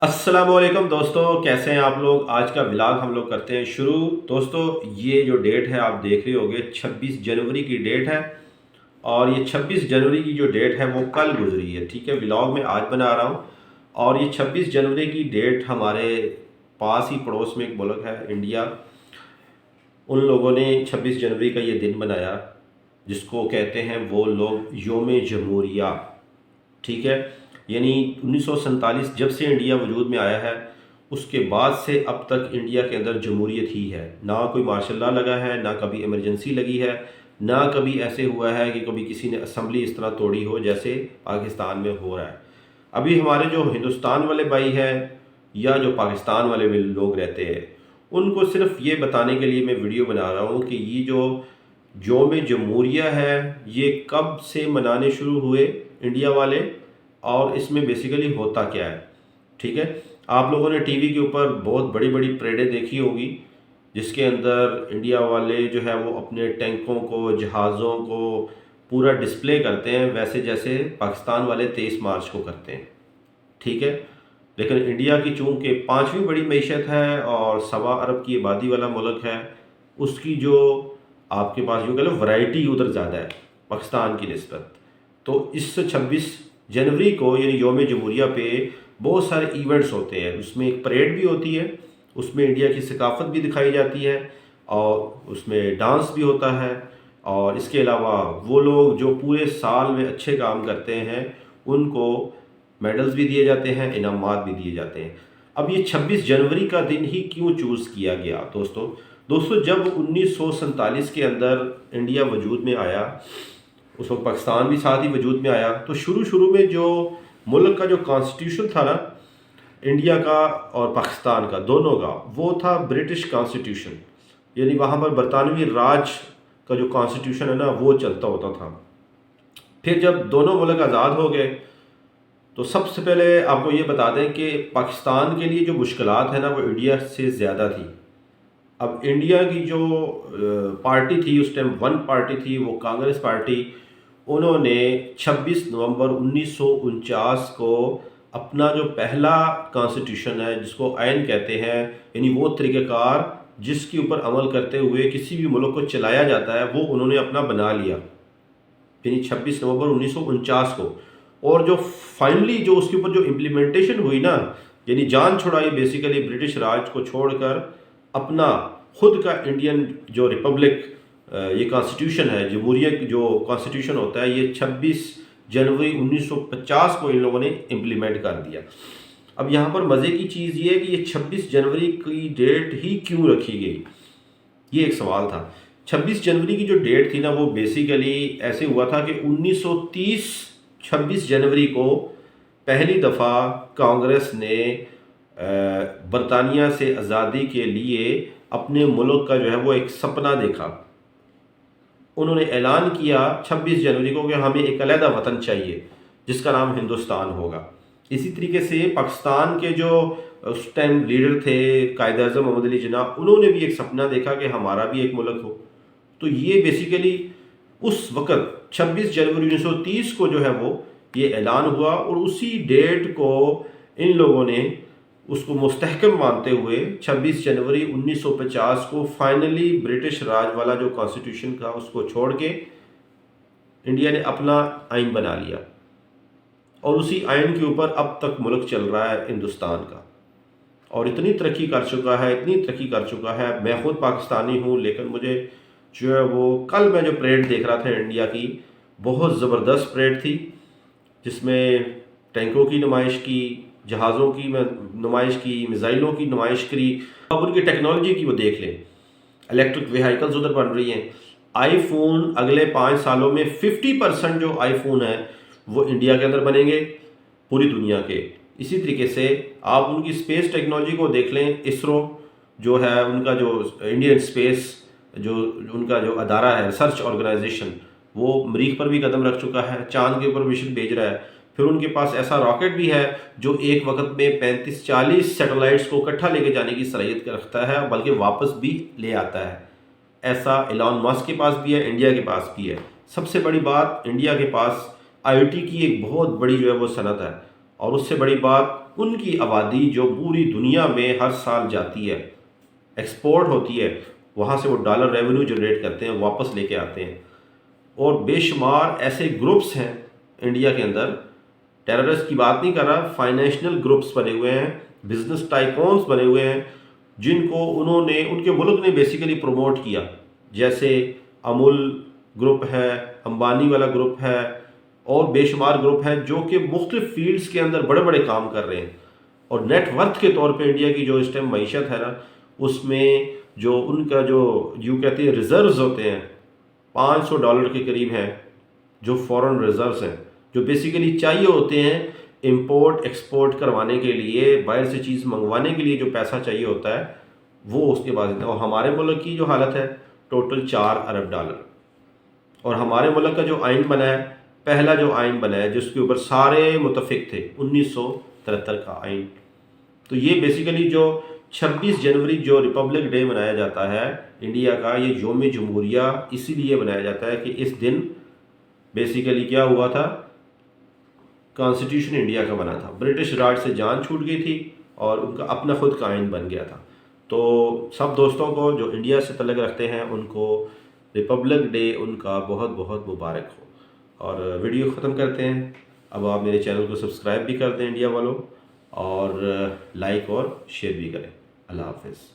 السلام علیکم دوستوں، کیسے ہیں آپ لوگ؟ آج کا ولاگ ہم لوگ کرتے ہیں شروع۔ دوستوں، یہ جو ڈیٹ ہے آپ دیکھ رہے ہوگے 26 جنوری کی ڈیٹ ہے، اور یہ 26 جنوری کی جو ڈیٹ ہے وہ کل گزری ہے، ٹھیک ہے؟ ولاگ میں آج بنا رہا ہوں، اور یہ 26 جنوری کی ڈیٹ ہمارے پاس ہی پڑوس میں ایک ملک ہے انڈیا، ان لوگوں نے 26 جنوری کا یہ دن بنایا جس کو کہتے ہیں وہ لوگ یوم جمہوریہ، ٹھیک ہے؟ یعنی 1947 جب سے انڈیا وجود میں آیا ہے اس کے بعد سے اب تک انڈیا کے اندر جمہوریت ہی ہے، نہ کوئی مارشل لا لگا ہے، نہ کبھی ایمرجنسی لگی ہے، نہ کبھی ایسے ہوا ہے کہ کبھی کسی نے اسمبلی اس طرح توڑی ہو جیسے پاکستان میں ہو رہا ہے۔ ابھی ہمارے جو ہندوستان والے بھائی ہیں یا جو پاکستان والے بھی لوگ رہتے ہیں، ان کو صرف یہ بتانے کے لیے میں ویڈیو بنا رہا ہوں کہ یہ جو یوم جمہوریہ ہے یہ کب سے منانے شروع ہوئے انڈیا والے، اور اس میں بیسیکلی ہوتا کیا ہے، ٹھیک ہے؟ آپ لوگوں نے ٹی وی کے اوپر بہت بڑی بڑی پریڈیں دیکھی ہوگی جس کے اندر انڈیا والے جو ہے وہ اپنے ٹینکوں کو، جہازوں کو پورا ڈسپلے کرتے ہیں ویسے جیسے پاکستان والے 23 مارچ کو کرتے ہیں، ٹھیک ہے؟ لیکن انڈیا کی چونکہ پانچویں بڑی معیشت ہے اور 1.25 ارب کی آبادی والا ملک ہے، اس کی جو آپ کے پاس جو کہ ورائٹی ادھر زیادہ ہے پاکستان کی نسبت، تو اس 26 جنوری کو یعنی یوم جمہوریہ پہ بہت سارے ایونٹس ہوتے ہیں، اس میں ایک پریڈ بھی ہوتی ہے، اس میں انڈیا کی ثقافت بھی دکھائی جاتی ہے، اور اس میں ڈانس بھی ہوتا ہے، اور اس کے علاوہ وہ لوگ جو پورے سال میں اچھے کام کرتے ہیں ان کو میڈلز بھی دیے جاتے ہیں، انعامات بھی دیے جاتے ہیں۔ اب یہ 26 جنوری کا دن ہی کیوں چوز کیا گیا دوستو جب 1947 کے اندر انڈیا وجود میں آیا، اس وقت پاکستان بھی ساتھ ہی وجود میں آیا، تو شروع میں جو ملک کا جو کانسٹیٹیوشن تھا نا انڈیا کا اور پاکستان کا دونوں کا، وہ تھا برٹش کانسٹیٹیوشن، یعنی وہاں پر برطانوی راج کا جو کانسٹیٹیوشن ہے نا وہ چلتا ہوتا تھا۔ پھر جب دونوں ملک آزاد ہو گئے تو سب سے پہلے آپ کو یہ بتا دیں کہ پاکستان کے لیے جو مشکلات ہیں نا وہ انڈیا سے زیادہ تھی۔ اب انڈیا کی جو پارٹی تھی اس ٹائم، ون پارٹی تھی، وہ کانگریس پارٹی، انہوں نے 26 نومبر 1949 کو اپنا جو پہلا کانسٹیٹیوشن ہے جس کو آئین کہتے ہیں، یعنی وہ طریقہ کار جس کے اوپر عمل کرتے ہوئے کسی بھی ملک کو چلایا جاتا ہے، وہ انہوں نے اپنا بنا لیا، یعنی 26 نومبر 1949 کو۔ اور جو فائنلی جو اس کے اوپر جو امپلیمنٹیشن ہوئی نا، یعنی جان چھڑائی بیسیکلی برٹش راج کو چھوڑ کر اپنا خود کا انڈین جو ریپبلک یہ کانسٹیٹیوشن ہے، جمہوریت جو کانسٹیٹیوشن ہوتا ہے، یہ 26 جنوری 1950 کو ان لوگوں نے امپلیمنٹ کر دیا۔ اب یہاں پر مزے کی چیز یہ ہے کہ یہ 26 جنوری کی ڈیٹ ہی کیوں رکھی گئی، یہ ایک سوال تھا۔ 26 جنوری کی جو ڈیٹ تھی نا وہ بیسیکلی ایسے ہوا تھا کہ 1930 26 جنوری کو پہلی دفعہ کانگریس نے برطانیہ سے آزادی کے لیے اپنے ملک کا جو ہے وہ ایک سپنا دیکھا۔ انہوں نے اعلان کیا 26 جنوری کو کہ ہمیں ایک علیحدہ وطن چاہیے جس کا نام ہندوستان ہوگا۔ اسی طریقے سے پاکستان کے جو اس ٹائم لیڈر تھے قائد اعظم محمد علی جناح، انہوں نے بھی ایک سپنا دیکھا کہ ہمارا بھی ایک ملک ہو۔ تو یہ بیسیکلی اس وقت 26 جنوری 1930 کو جو ہے وہ یہ اعلان ہوا، اور اسی ڈیٹ کو ان لوگوں نے اس کو مستحکم مانتے ہوئے 26 جنوری 1950 کو فائنلی برٹش راج والا جو کانسٹیٹیوشن تھا اس کو چھوڑ کے انڈیا نے اپنا آئین بنا لیا، اور اسی آئین کے اوپر اب تک ملک چل رہا ہے ہندوستان کا، اور اتنی ترقی کر چکا ہے۔ میں خود پاکستانی ہوں، لیکن مجھے جو ہے وہ کل میں جو پریڈ دیکھ رہا تھا انڈیا کی، بہت زبردست پریڈ تھی، جس میں ٹینکوں کی نمائش کی، جہازوں کی نمائش کی، میزائلوں کی نمائش کری۔ اب ان کی ٹیکنالوجی کی وہ دیکھ لیں، الیکٹرک ویہائیکلز ادھر بن رہی ہیں۔ آئی فون اگلے 5 سالوں میں 50% جو آئی فون ہیں وہ انڈیا کے اندر بنیں گے پوری دنیا کے۔ اسی طریقے سے آپ ان کی اسپیس ٹیکنالوجی کو دیکھ لیں، اسرو جو ہے ان کا جو انڈین اسپیس جو ان کا جو ادارہ ہے، ریسرچ آرگنائزیشن، وہ مریخ پر بھی قدم رکھ چکا ہے، چاند کے اوپر مشن بھیج رہا ہے۔ پھر ان کے پاس ایسا راکٹ بھی ہے جو ایک وقت میں 35-40 سیٹلائٹس کو اکٹھا لے کے جانے کی صلاحیت رکھتا ہے، بلکہ واپس بھی لے آتا ہے۔ ایسا ایلان ماسک کے پاس بھی ہے، انڈیا کے پاس بھی ہے۔ سب سے بڑی بات، انڈیا کے پاس آئی ٹی کی ایک بہت بڑی جو ہے وہ صنعت ہے، اور اس سے بڑی بات ان کی آبادی جو پوری دنیا میں ہر سال جاتی ہے، ایکسپورٹ ہوتی ہے، وہاں سے وہ ڈالر ریونیو جنریٹ کرتے ہیں، واپس لے کے آتے ہیں۔ اور بے شمار ایسے گروپس ہیں انڈیا کے اندر، ٹیررسٹ کی بات نہیں کر رہا، فائنینشنل گروپس بنے ہوئے ہیں، بزنس ٹائکونس بنے ہوئے ہیں، جن کو انہوں نے ان کے ملک نے بیسیکلی پروموٹ کیا، جیسے امول گروپ ہے، امبانی والا گروپ ہے، اور بے شمار گروپ ہیں جو کہ مختلف فیلڈز کے اندر بڑے بڑے کام کر رہے ہیں۔ اور نیٹ ورتھ کے طور پہ انڈیا کی جو اس ٹائم معیشت ہے نا، اس میں جو ان کا جو یوں کہتے ہیں ریزروز ہوتے ہیں، $500 کے قریب ہیں، جو فورن ریزروز ہیں، جو بیسیکلی چاہیے ہوتے ہیں امپورٹ ایکسپورٹ کروانے کے لیے، باہر سے چیز منگوانے کے لیے جو پیسہ چاہیے ہوتا ہے وہ اس کے بعد ہے۔ اور ہمارے ملک کی جو حالت ہے، ٹوٹل $4 ارب۔ اور ہمارے ملک کا جو آئین بنا ہے، پہلا جو آئین بنا ہے جس کے اوپر سارے متفق تھے، 1973 کا آئین۔ تو یہ بیسیکلی جو 26 جنوری جو ریپبلک ڈے منایا جاتا ہے انڈیا کا، یہ یوم جمہوریہ اسی لیے منایا جاتا ہے کہ اس دن بیسیکلی کیا ہوا تھا، کانسٹیٹیوشن انڈیا کا بنا تھا، برٹش راج سے جان چھوٹ گئی تھی اور ان کا اپنا خود کا آئین بن گیا تھا۔ تو سب دوستوں کو جو انڈیا سے تعلق رکھتے ہیں ان کو ریپبلک ڈے ان کا بہت بہت مبارک ہو۔ اور ویڈیو ختم کرتے ہیں، اب آپ میرے چینل کو سبسکرائب بھی کر دیں انڈیا والوں، اور لائک اور شیئر بھی کریں۔ اللہ حافظ۔